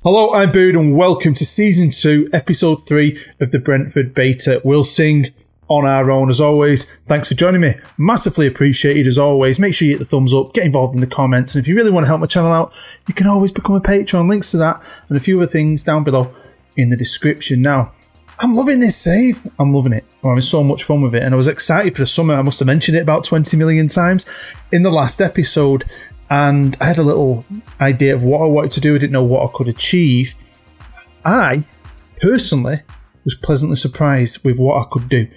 Hello, I'm Bood and welcome to Season 2, Episode 3 of the Brentford Beta. We'll sing on our own as always. Thanks for joining me. Massively appreciated as always. Make sure you hit the thumbs up, get involved in the comments, and if you really want to help my channel out, you can always become a Patreon. Links to that and a few other things down below in the description. Now, I'm loving this save. I'm loving it. I'm having so much fun with it and I was excited for the summer. I must have mentioned it about 20 million times in the last episode. And I had a little idea of what I wanted to do. I didn't know what I could achieve. I, personally, was pleasantly surprised with what I could do.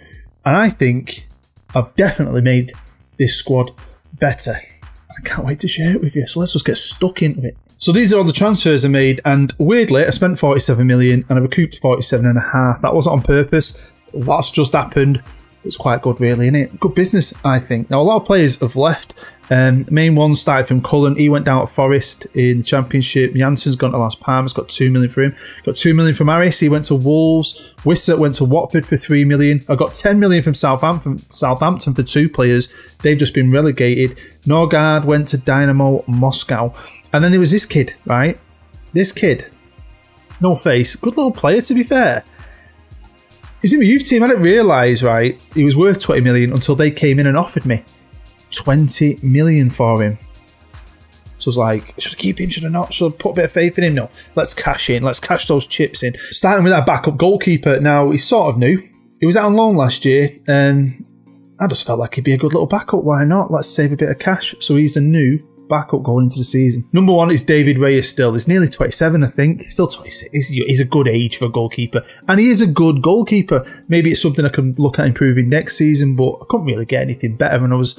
And I think I've definitely made this squad better. I can't wait to share it with you. So let's just get stuck into it. So these are all the transfers I made. And weirdly, I spent 47 million and I recouped 47.5. That wasn't on purpose. That's just happened. It's quite good, really, isn't it? Good business, I think. Now, a lot of players have left. The main one started from Cullen. He went down to Forest in the Championship. Jansen's gone to Las Palmas, got 2 million for him. Got 2 million from Reyes. He went to Wolves. Wissett went to Watford for 3 million. I got 10 million from Southampton for 2 players. They've just been relegated. Norgard went to Dynamo Moscow. And then there was this kid, right? This kid, no face, good little player to be fair. He's in the youth team. I didn't realise, right, he was worth 20 million until they came in and offered me 20 million for him. So I was like, should I keep him? Should I not? Should I put a bit of faith in him? No. Let's cash in. Let's cash those chips in. Starting with our backup goalkeeper. Now, he's sort of new. He was out on loan last year. And I just felt like he'd be a good little backup. Why not? Let's save a bit of cash. So he's the new backup going into the season. Number 1 is David Reyes still. He's nearly 27, I think. He's still 26. He's a good age for a goalkeeper. And he is a good goalkeeper. Maybe it's something I can look at improving next season, but I couldn't really get anything better when I was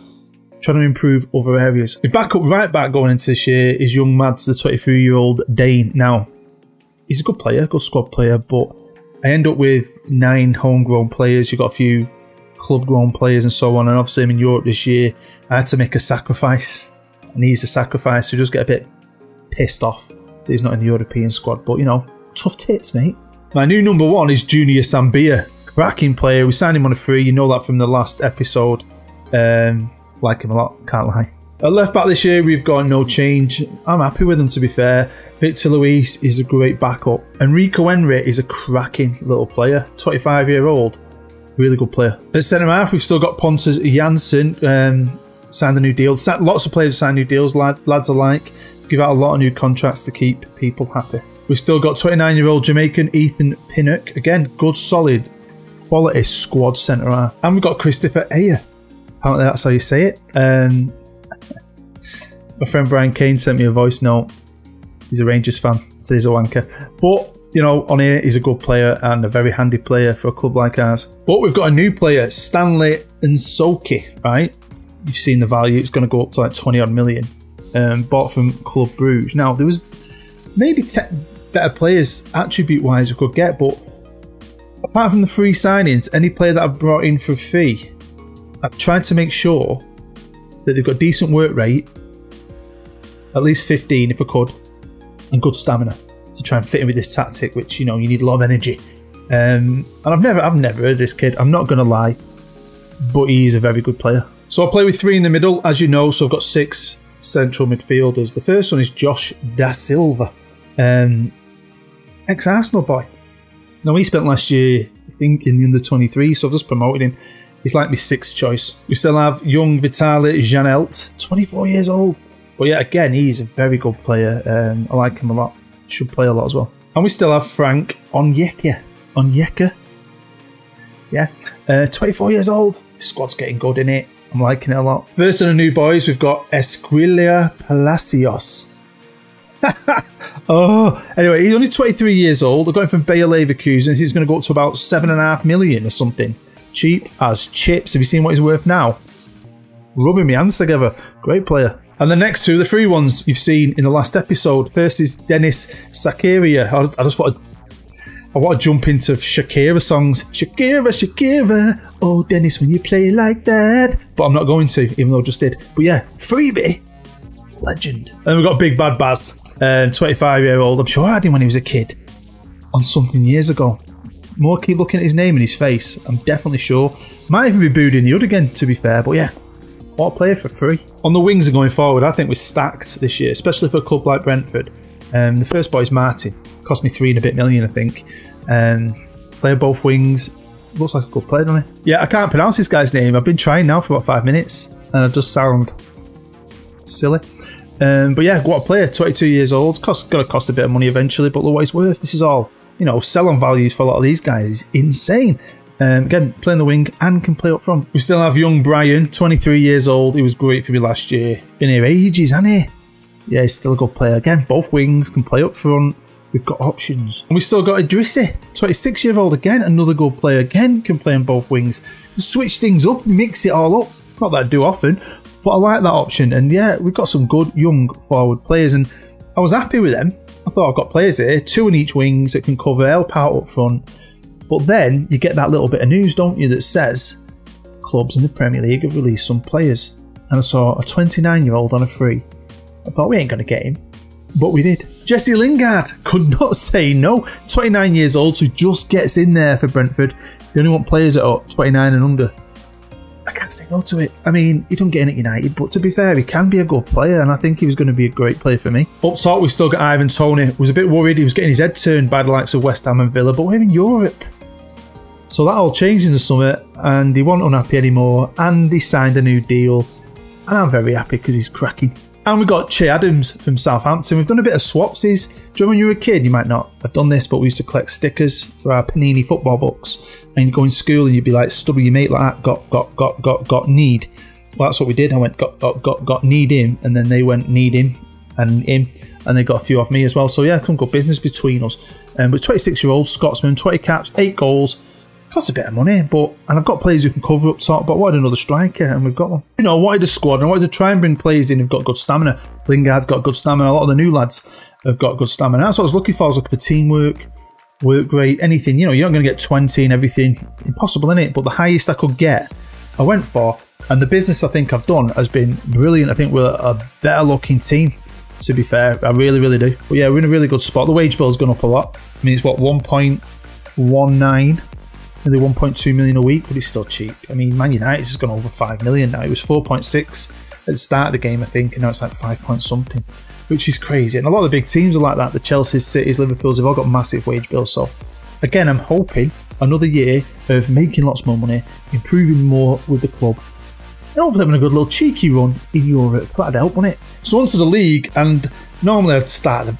trying to improve other areas. The backup right back going into this year is young Mads, the 23-year-old Dane. Now, he's a good player, good squad player, but I end up with 9 homegrown players. You've got a few club-grown players and so on, and obviously I'm in Europe this year. I had to make a sacrifice, and he's a sacrifice, so just get a bit pissed off that he's not in the European squad. But, you know, tough tits, mate. My new number 1 is Junior Sambia. Cracking player. We signed him on a free. You know that from the last episode. Like him a lot, can't lie. At left back this year, we've got no change. I'm happy with him, to be fair. Victor Luis is a great backup. Enrico Henry is a cracking little player. 25-year-old, really good player. At centre half, we've still got Pontus Janssen, signed a new deal. Lots of players signed new deals, lads alike. Give out a lot of new contracts to keep people happy. We've still got 29-year-old Jamaican Ethan Pinnock. Again, good, solid, quality squad centre half. And we've got Christopher Ayer. Apparently that's how you say it. My friend Brian Kane sent me a voice note. He's a Rangers fan, so he's a wanker. But, you know, on here, he's a good player and a very handy player for a club like ours. But we've got a new player, Stanley Nsoki, right? You've seen the value. It's going to go up to like 20 odd million. Bought from Club Bruges. Now, there was maybe 10 better players attribute-wise we could get, but apart from the free signings, any player that I've brought in for fee, I've tried to make sure that they've got decent work rate, at least 15 if I could, and good stamina to try and fit in with this tactic, which, you know, you need a lot of energy. And I've never heard of this kid, I'm not going to lie, but he is a very good player. So I play with 3 in the middle, as you know, so I've got 6 central midfielders. The first one is Josh Da Silva, ex-Arsenal boy. Now, he spent last year, I think, in the under-23, so I've just promoted him. He's like my 6th choice. We still have young Vitaly Janelt, 24 years old. But yeah, again, he's a very good player. I like him a lot. Should play a lot as well. And we still have Frank Onyeka. Yeah, 24 years old. The squad's getting good in it. I'm liking it a lot. First of the new boys, we've got Esquilia Palacios. Oh, anyway, he's only 23 years old. I got him from Bayer Leverkusen. He's going to go up to about 7.5 million or something. Cheap as chips. Have you seen what he's worth now? Rubbing my hands together. Great player. And the next 2, the free ones you've seen in the last episode. First is Dennis Saquiria. I just want to jump into Shakira songs. Shakira, Shakira. Oh, Dennis, when you play like that. But I'm not going to, even though I just did. But yeah, freebie. Legend. And then we've got Big Bad Baz. 25-year-old. I'm sure I had him when he was a kid. On something years ago. More keep looking at his name and his face. I'm definitely sure. Might even be booed in the hood again, to be fair. But yeah, what a player for free. On the wings and going forward, I think we're stacked this year, especially for a club like Brentford. The first boy is Martin. Cost me 3 and a bit million, I think. Player both wings. Looks like a good player, doesn't he? Yeah, I can't pronounce this guy's name. I've been trying now for about 5 minutes, and I just sound silly. But yeah, what a player. 22 years old. Got to cost a bit of money eventually, but look what he's worth. This is all, you know, sell-on values for a lot of these guys is insane. Again, playing the wing and can play up front. We still have young Brian, 23 years old. He was great for me last year. Been here ages, hasn't he? Yeah, he's still a good player. Again, both wings, can play up front. We've got options. And we've still got Idrissi, 26-year-old again, another good player again, can play on both wings. Switch things up, mix it all up. Not that I do often, but I like that option. And yeah, we've got some good young forward players, and I was happy with them. I thought I've got players here, 2 on each wings that can cover, help out up front. But then you get that little bit of news, don't you, that says clubs in the Premier League have released some players. And I saw a 29-year-old on a free. I thought, we ain't going to get him. But we did. Jesse Lingard could not say no. 29 years old, so just gets in there for Brentford. They only want players that are 29 and under. I can't say no to it. I mean, he don't get in at United, but to be fair, he can be a good player, and I think he was going to be a great player for me. Up top, we've still got Ivan Toney. Was a bit worried he was getting his head turned by the likes of West Ham and Villa, but we're in Europe. So that all changed in the summer, and he wasn't unhappy anymore, and he signed a new deal, and I'm very happy because he's cracking. And we got Che Adams from Southampton. We've done a bit of swapsies. Do you remember when you were a kid? You might not have done this, but we used to collect stickers for our Panini football books. And you'd go in school and you'd be like, stubby your mate like that, got, need. Well, that's what we did. I went, got, need him. And then they went, need him and him. And they got a few off me as well. So yeah, some good business between us. But 26-year-old Scotsman, 20 caps, 8 goals. Cost a bit of money, and I've got players who can cover up top, but I wanted another striker, and we've got one. You know, I wanted a squad, and I wanted to try and bring players in who've got good stamina. Lingard's got good stamina, a lot of the new lads have got good stamina. That's what I was looking for. I was looking for teamwork, work rate, anything. You know, you're not going to get 20 and everything. Impossible, innit? But the highest I could get, I went for, and the business I think I've done has been brilliant. I think we're a better looking team, to be fair. I really, really do. But yeah, we're in a really good spot. The wage bill's gone up a lot. I mean, it's what, 1.19? Nearly 1.2 million a week, but it's still cheap. I mean, Man United's has gone over 5 million now. It was 4.6 at the start of the game, I think, and now it's like 5 point something, which is crazy. And a lot of the big teams are like that. The Chelseas, Cities, Liverpools, they've all got massive wage bills. So again, I'm hoping another year of making lots more money, improving more with the club, and hopefully having a good little cheeky run in Europe. That'd help, wouldn't it? So onto the league, and normally I'd start an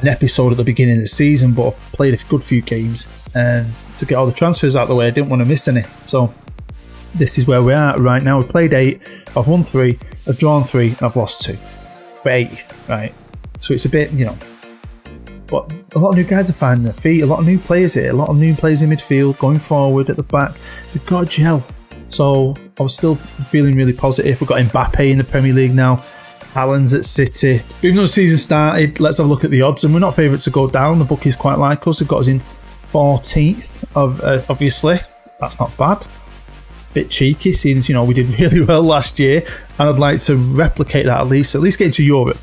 episode at the beginning of the season, but I've played a good few games to get all the transfers out of the way. I didn't want to miss any, so this is where we are right now. We've played 8, I've won 3, I've drawn 3, and I've lost 2. We're 8th, right? So it's a bit, you know, but a lot of new guys are finding their feet, a lot of new players here, a lot of new players in midfield, going forward at the back. We've got a gel, so I was still feeling really positive. We've got Mbappe in the Premier League now, Haaland's at City. Even though the season started, let's have a look at the odds, and we're not favourites to go down. The bookies quite like us. They've got us in 14th, obviously. That's not bad. Bit cheeky, seeing as, you know, we did really well last year, and I'd like to replicate that at least get into Europe.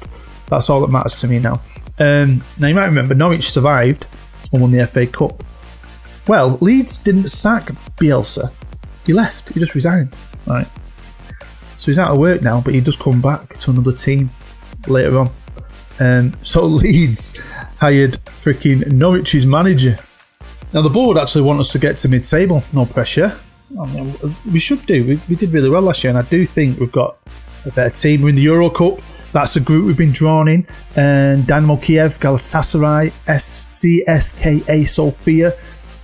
That's all that matters to me now. Now you might remember Norwich survived and won the FA Cup. Well, Leeds didn't sack Bielsa. He left. He just resigned. Right. So he's out of work now, but he does come back to another team later on. So Leeds hired freaking Norwich's manager. Now the board actually want us to get to mid-table. No pressure. I mean, we should do. We did really well last year, and I do think we've got a better team. We're in the Euro Cup. That's the group we've been drawn in. And Dynamo Kiev, Galatasaray, CSKA Sofia.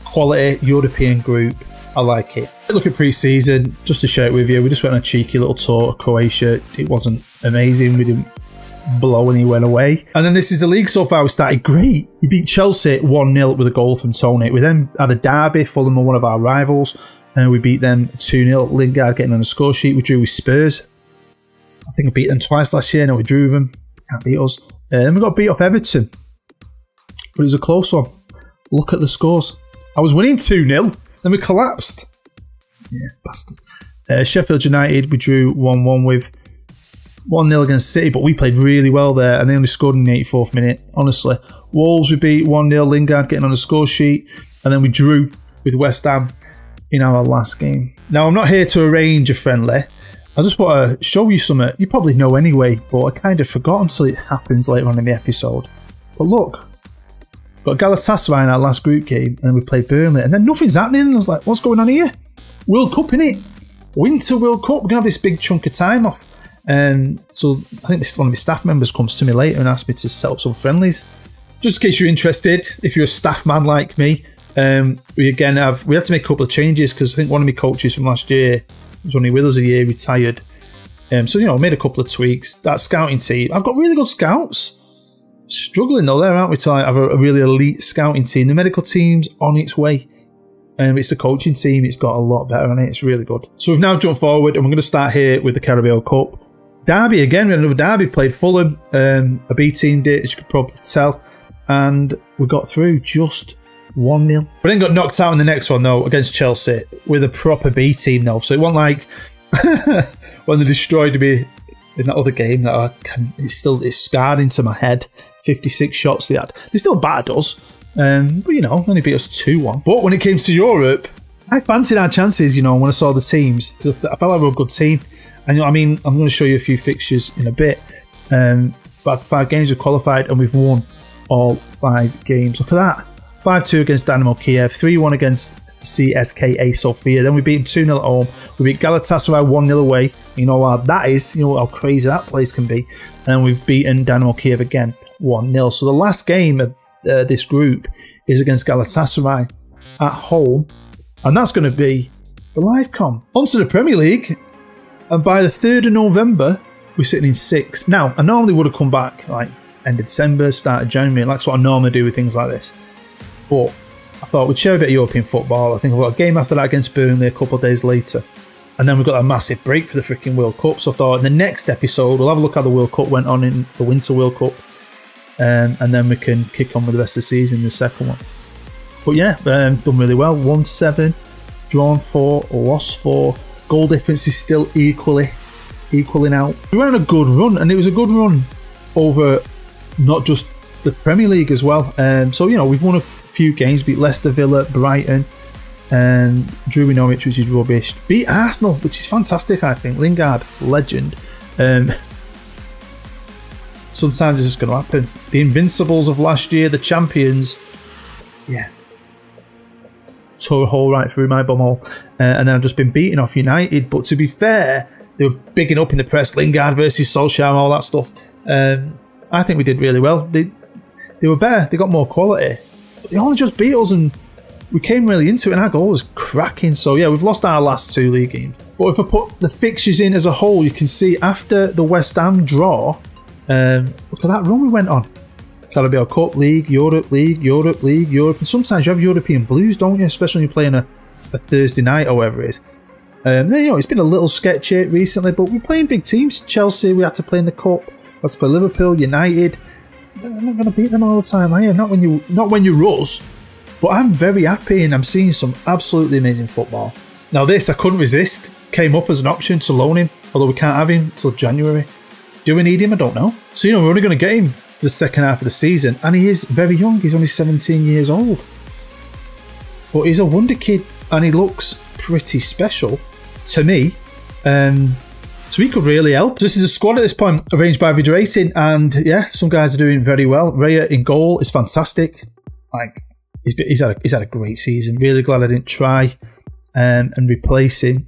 Quality European group. I like it. Look at pre-season, just to share it with you. We just went on a cheeky little tour of Croatia. It wasn't amazing. We didn't blow anyone away. And then this is the league so far. We started great. We beat Chelsea 1-0 with a goal from Toney. We then had a derby. Fulham were one of our rivals. And we beat them 2-0. Lingard getting on the score sheet. We drew with Spurs. I think I beat them twice last year. No, we drew with them. Can't beat us. And we got beat off Everton. But it was a close one. Look at the scores. I was winning 2-0. Then we collapsed. Yeah, bastard. Sheffield United, we drew 1-1 with. 1-0 against City, but we played really well there, and they only scored in the 84th minute, honestly. Wolves, we beat 1-0, Lingard getting on the score sheet, and then we drew with West Ham in our last game. Now, I'm not here to arrange a friendly. I just want to show you something you probably know anyway, but I kind of forgot until it happens later on in the episode. But look, got Got Galatasaray in our last group game, and we played Burnley, and then nothing's happening. And I was like, what's going on here? World Cup, innit? Winter World Cup. We're going to have this big chunk of time off. So I think one of my staff members comes to me later and asks me to set up some friendlies. Just in case you're interested, if you're a staff man like me, we had to make a couple of changes because I think one of my coaches from last year was only with us a year, retired. So, you know, made a couple of tweaks. That scouting team, I've got really good scouts. Struggling though there, aren't we, to have a really elite scouting team. The medical team's on its way. It's the coaching team, it's got a lot better on it. It's really good. So we've now jumped forward and we're going to start here with the Carabao Cup. Derby again, we had another derby, played Fulham. A B team did, as you could probably tell. And we got through just 1-0. We then got knocked out in the next one though, against Chelsea, with a proper B team though. So it wasn't like when they destroyed me in that other game that it's scarred into my head. 56 shots they had. They still battered us, but you know, only beat us 2-1. But when it came to Europe, I fancied our chances, you know, when I saw the teams, because I felt like we were a good team. And you know, I mean, I'm going to show you a few fixtures in a bit. But 5 games we've qualified and we've won all 5 games. Look at that. 5-2 against Dynamo Kiev, 3-1 against CSKA Sofia. Then we beat them 2-0 at home. We beat Galatasaray 1-0 away. You know how that is. You know how crazy that place can be. And we've beaten Dynamo Kiev again 1-0. So the last game of this group is against Galatasaray at home. And that's going to be the live com. On to the Premier League. And by the 3rd of November, we're sitting in 6th. Now, I normally would have come back like end of December, start of January. That's what I normally do with things like this. But I thought we'd share a bit of European football. I think we've got a game after that against Burnley a couple of days later. And then we've got a massive break for the freaking World Cup. So I thought in the next episode, we'll have a look how the World Cup went on in the Winter World Cup. And then we can kick on with the rest of the season in the second one. But yeah, done really well. 1-7, drawn 4, lost 4. Goal difference is still equaling out. We were on a good run, and it was a good run over not just the Premier League as well. So, you know, we've won a few games, beat Leicester, Villa, Brighton, and drew with Norwich, which is rubbish. Beat Arsenal, which is fantastic, I think. Lingard, legend. Sometimes it's just going to happen. The Invincibles of last year, the champions, yeah, tore a hole right through my bumhole. And then I've just been beating off United. But to be fair, they were bigging up in the press, Lingard versus Solskjaer and all that stuff. I think we did really well. They were better. They got more quality. But they only just beat us, and we came really into it, and our goal was cracking. So yeah, we've lost our last 2 league games. But if I put the fixtures in as a whole, you can see after the West Ham draw, look at that run we went on. Carabao Cup, League, Europe, League, Europe, League, Europe. And sometimes you have European blues, don't you? Especially when you're playing a Thursday night or whatever it is. You know, it's been a little sketchy recently, but we're playing big teams. Chelsea, we had to play in the Cup. Let's play Liverpool, United. I'm not going to beat them all the time, are you? Not when you're us. But I'm very happy, and I'm seeing some absolutely amazing football. Now this, I couldn't resist. Came up as an option to loan him, although we can't have him until January. Do we need him? I don't know. So, you know, we're only going to get him the second half of the season, and he is very young. He's only 17 years old. But he's a wonder kid, and he looks pretty special to me. So he could really help. This is a squad at this point, arranged by average rating, and yeah, some guys are doing very well. Reyes in goal is fantastic. Like he's had a great season. Really glad I didn't try and replace him.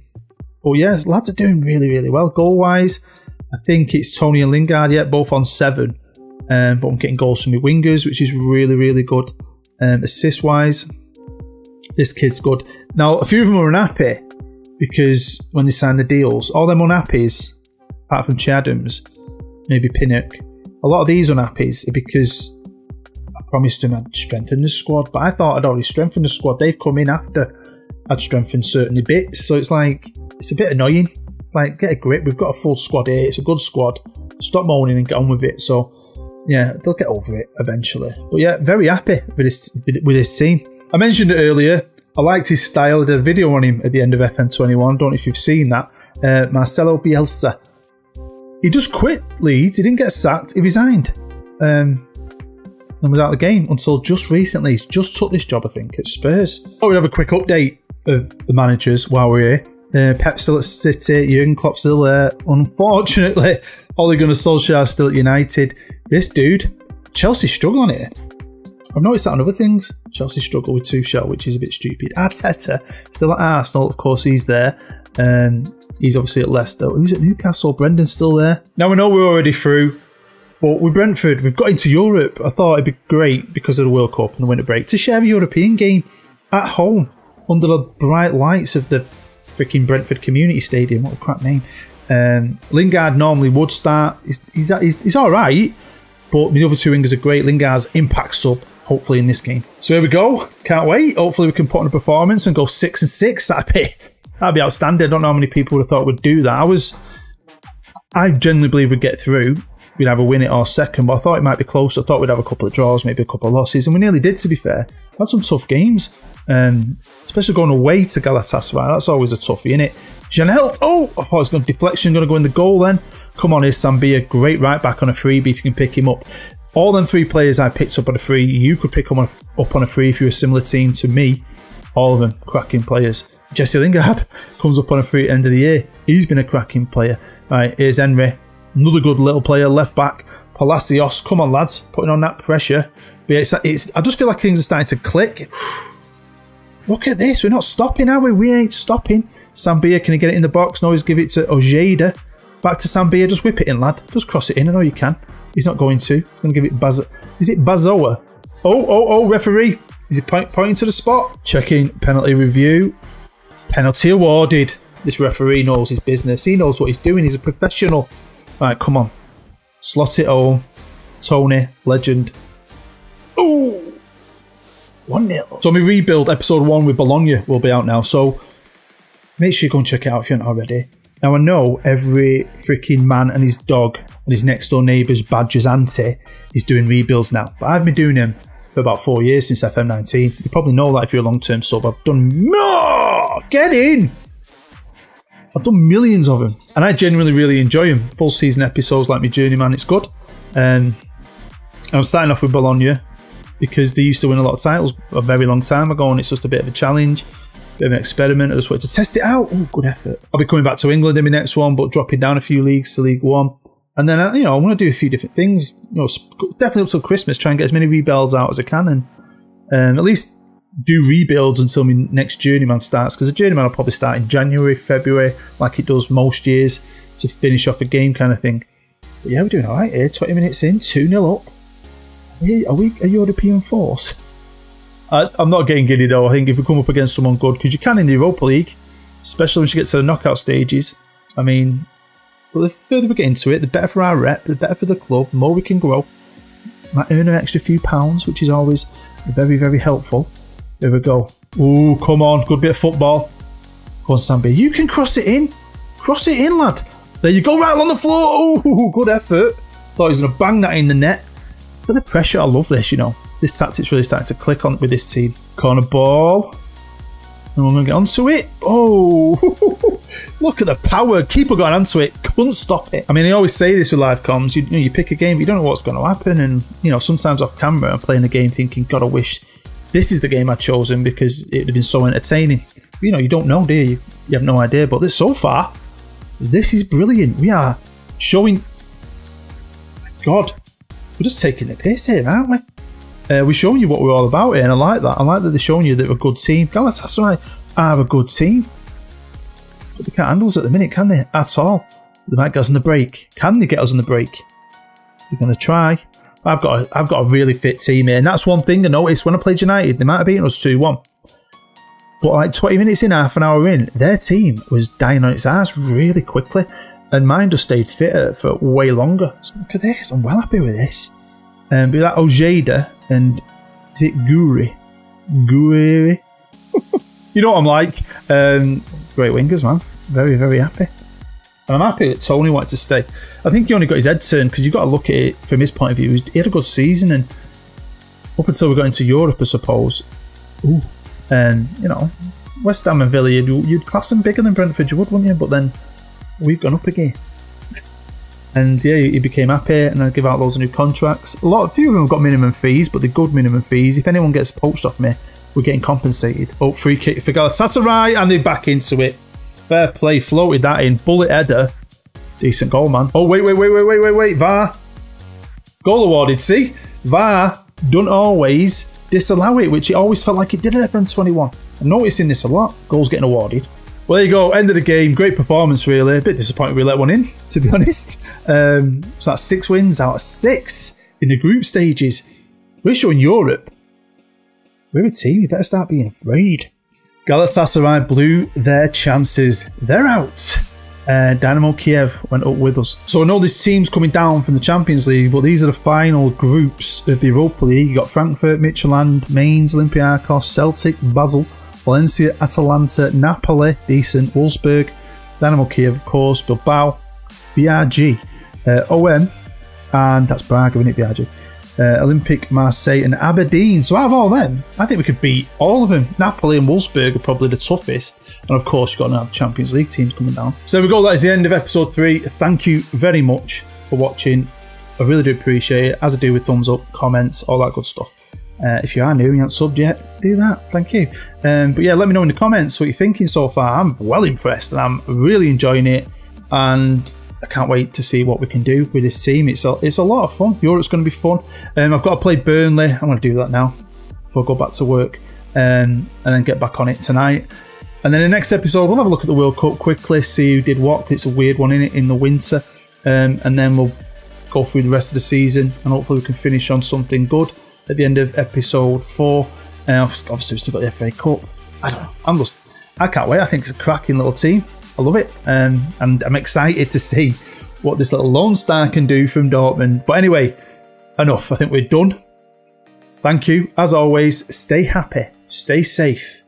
But yeah, lads are doing really, really well. Goal wise, I think it's Tony and Lingard, yeah, both on 7. But I'm getting goals from my wingers, which is really, really good. Assist wise, this kid's good. Now, a few of them are unhappy because when they signed the deals, all them unhappies, apart from Che Adams, maybe Pinnock, a lot of these unhappies are because I promised them I'd strengthen the squad, but I thought I'd already strengthened the squad. They've come in after I'd strengthened certain bits, so it's like, it's a bit annoying. Like, get a grip, we've got a full squad here, it's a good squad, stop moaning and get on with it. So yeah, they'll get over it eventually. But yeah, very happy with this team. I mentioned it earlier, I liked his style. I did a video on him at the end of FM21, don't know if you've seen that. Marcelo Bielsa. He just quit Leeds, he didn't get sacked, he resigned. And was out of the game until just recently. He's just took this job, I think, at Spurs. Oh, we'll have a quick update of the managers while we're here. Pep's still at City, Jurgen Klopp's still there. Unfortunately, Ole Gunnar Solskjaer still at United. This dude, Chelsea struggling here. I've noticed that on other things. Chelsea struggle with Tuchel, which is a bit stupid. Arteta, still at Arsenal, of course he's there. He's obviously at Leicester. Who's at Newcastle? Brendan's still there. Now we know we're already through, but with Brentford, we've got into Europe. I thought it'd be great because of the World Cup and the winter break to share a European game at home under the bright lights of the freaking Brentford Community Stadium. What a crap name. Lingard normally would start. He's all right, but the other two wingers are great. Lingard's impact sub, hopefully in this game. So here we go. Can't wait. Hopefully we can put on a performance and go 6-6. That'd be outstanding. I don't know how many people would have thought would do that. I genuinely believe we'd get through. We'd either win it or second, but I thought it might be close. I thought we'd have a couple of draws, maybe a couple of losses, and we nearly did, to be fair. Had some tough games, especially going away to Galatasaray. That's always a toughie, innit? Janelt, I thought it was going to deflection, going to go in the goal then. Come on, here's Sambia, great right back on a freebie if you can pick him up. All them 3 players I picked up on a free, you could pick them up on a free if you're a similar team to me. All of them, cracking players. Jesse Lingard comes up on a free at the end of the year. He's been a cracking player. Right, here's Henry, another good little player, left back. Palacios, come on lads, putting on that pressure. But yeah, I just feel like things are starting to click. Look at this, we're not stopping, are we? We ain't stopping. Sambia, can he get it in the box? No, he's give it to Ojeda. Back to Sambia, just whip it in, lad. Just cross it in, I know you can. He's not going to. He's going to give it Is it Bazoa? Oh, referee. Is he pointing to the spot? Checking penalty review. Penalty awarded. This referee knows his business. He knows what he's doing. He's a professional. Right, come on. Slot it home. Tony, legend. Ooh! 1-0. So my rebuild, episode 1 with Bologna will be out now. So make sure you go and check it out if you haven't already. Now I know every freaking man and his dog and his next door neighbour's badger's auntie is doing rebuilds now. But I've been doing them for about 4 years since FM19. You probably know that if you're a long-term sub. I've done more! Get in! I've done millions of them. And I genuinely really enjoy them. Full season episodes like my Journeyman, it's good. And I'm starting off with Bologna because they used to win a lot of titles a very long time ago, and it's just a bit of a challenge, a bit of an experiment. I just wanted to test it out. Oh, good effort. I'll be coming back to England in my next one, but dropping down a few leagues to League One. And then, I want to do a few different things. Definitely up till Christmas, try and get as many rebuilds out as I can, and at least do rebuilds until my next Journeyman starts, because the Journeyman will probably start in January, February, like it does most years, to finish off a game kind of thing. But yeah, we're doing alright here. 20 minutes in, 2-0 up. Are we a European force? I'm not getting giddy though. I think if we come up against someone good, because you can in the Europa League, especially once you get to the knockout stages. I mean, well, the further we get into it, the better for our rep, the better for the club, the more we can grow. Might earn an extra few pounds, which is always very, very helpful. There we go. Ooh, come on. Good bit of football. Go on, Sambi. You can cross it in. Cross it in, lad. There you go, right on the floor. Ooh, good effort. Thought he was going to bang that in the net. For the pressure, I love this, This tactic's really starting to click on with this team. Corner ball. And we're going to get onto it. Oh, look at the power. Keeper got onto it. Couldn't stop it. I mean, I always say this with live comms. You pick a game, but you don't know what's going to happen. And, sometimes off camera, I'm playing the game thinking, God, I wish this is the game I'd chosen because it would have been so entertaining. But, you don't know, do you? You have no idea. But so far, this is brilliant. We are showing... God, we're just taking the piss here, aren't we? We're showing you what we're all about here, and I like that. I like that they're showing you that we're a good team. Galatasaray are a good team. But they can't handle us at the minute, can they? At all. They might get us on the break. Can they get us on the break? They're going to try. I've got a really fit team here, and that's one thing I noticed when I played United. They might have beaten us 2-1. But like 20 minutes in, half an hour in, their team was dying on its ass really quickly, and mine just stayed fitter for way longer. So look at this. I'm well happy with this. Be like Ojeda and is it Guri? You know what I'm like. Great wingers, man. Very, very happy. And I'm happy that Tony wanted to stay. I think he only got his head turned because you've got to look at it from his point of view. He had a good season, and up until we got into Europe, I suppose. Ooh. And, West Ham and Villa, you'd class them bigger than Brentford, you would, wouldn't you? But then we've gone up again. And yeah, he became happy, and I give out loads of new contracts. A few of them have got minimum fees, but they're good minimum fees. If anyone gets poached off me, we're getting compensated. Oh, free kick for Galatasaray, and they're back into it. Fair play, floated that in. Bullet header. Decent goal, man. Oh, wait. VAR. Goal awarded, see? VAR. don't always disallow it, which it always felt like it did at FM21. I'm noticing this a lot. Goals getting awarded. Well, there you go. End of the game. Great performance, really. A bit disappointed we let one in, to be honest. So that's 6 wins out of 6 in the group stages. We're showing Europe. We're a team. You better start being afraid. Galatasaray blew their chances. They're out. Dynamo Kiev went up with us. So I know this team's coming down from the Champions League, but these are the final groups of the Europa League. You got Frankfurt, Midtjylland, Mainz, Olympiacos, Celtic, Basel, Valencia, Atalanta, Napoli, decent, Wolfsburg, Dynamo Kiev, of course, Bilbao, BRG, OM, and that's Braga, isn't it, BRG? Olympique Marseille and Aberdeen. So out of all them, I think we could beat all of them. Napoli and Wolfsburg are probably the toughest. And of course, you've got to have Champions League teams coming down. So there we go. That is the end of episode 3. Thank you very much for watching. I really do appreciate it, as I do with thumbs up, comments, all that good stuff. If you are new and you haven't subbed yet, do that. Thank you. But yeah, let me know in the comments what you're thinking so far. I'm well impressed and I'm really enjoying it. And I can't wait to see what we can do with this team. It's a lot of fun. Europe's going to be fun. I've got to play Burnley. I'm going to do that now before I go back to work, and then get back on it tonight. And then the next episode, we'll have a look at the World Cup quickly, see who did what. It's a weird one in the winter, and then we'll go through the rest of the season, and hopefully we can finish on something good at the end of episode 4. Obviously, we've still got the FA Cup. I don't know. I can't wait. I think it's a cracking little team. I love it, and I'm excited to see what this little Lone Star can do from Dortmund. But anyway, enough. I think we're done. Thank you. As always, stay happy, stay safe,